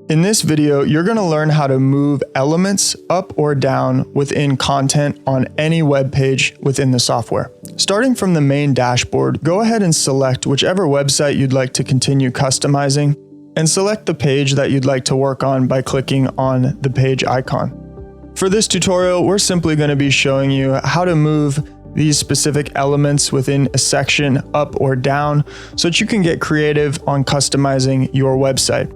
In this video, you're going to learn how to move elements up or down within content on any web page within the software. Starting from the main dashboard, go ahead and select whichever website you'd like to continue customizing, and select the page that you'd like to work on by clicking on the page icon. For this tutorial, we're simply going to be showing you how to move these specific elements within a section up or down so that you can get creative on customizing your website.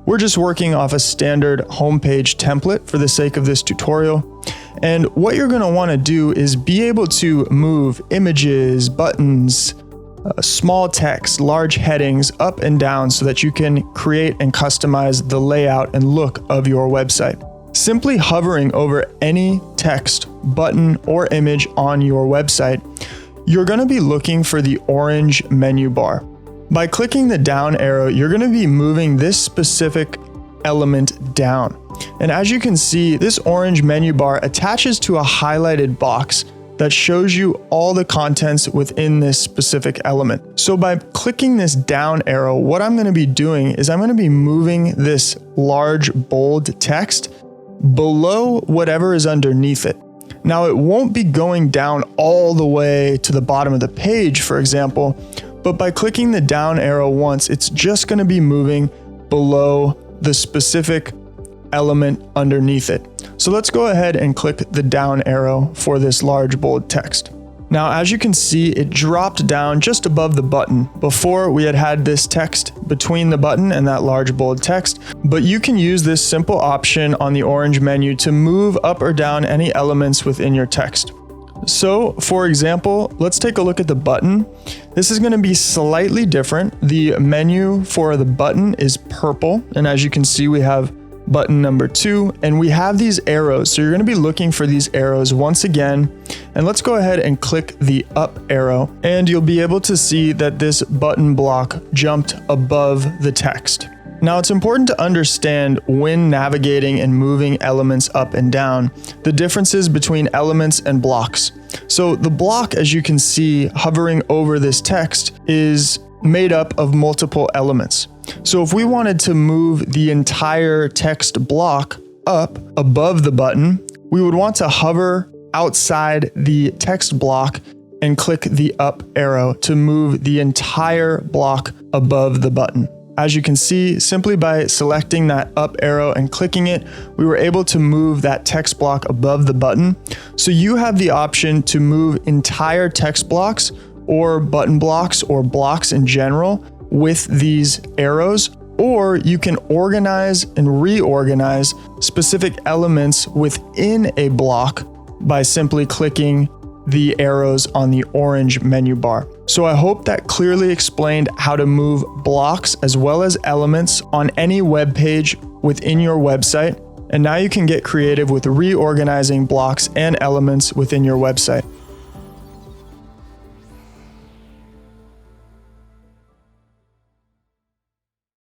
We're just working off a standard homepage template for the sake of this tutorial. And what you're going to want to do is be able to move images, buttons, small text, large headings up and down so that you can create and customize the layout and look of your website. Simply hovering over any text, button, or image on your website, you're going to be looking for the orange menu bar. By clicking the down arrow, you're going to be moving this specific element down. And as you can see, this orange menu bar attaches to a highlighted box that shows you all the contents within this specific element. So by clicking this down arrow, what I'm going to be doing is I'm going to be moving this large bold text below whatever is underneath it. Now, it won't be going down all the way to the bottom of the page, for example, but by clicking the down arrow once, it's just going to be moving below the specific element underneath it. So let's go ahead and click the down arrow for this large bold text. Now, as you can see, it dropped down just above the button. Before, we had this text between the button and that large bold text, but you can use this simple option on the orange menu to move up or down any elements within your text. So, for example, let's take a look at the button. This is going to be slightly different. The menu for the button is purple, and as you can see, we have button number 2, and we have these arrows. So you're going to be looking for these arrows once again, and let's go ahead and click the up arrow, and you'll be able to see that this button block jumped above the text. Now, it's important to understand when navigating and moving elements up and down, the differences between elements and blocks. So the block, as you can see, hovering over this text is made up of multiple elements. So if we wanted to move the entire text block up above the button, we would want to hover outside the text block and click the up arrow to move the entire block above the button. As you can see, simply by selecting that up arrow and clicking it, we were able to move that text block above the button. So you have the option to move entire text blocks or button blocks or blocks in general with these arrows, or you can organize and reorganize specific elements within a block by simply clicking the arrows on the orange menu bar. So I hope that clearly explained how to move blocks as well as elements on any web page within your website. And now you can get creative with reorganizing blocks and elements within your website.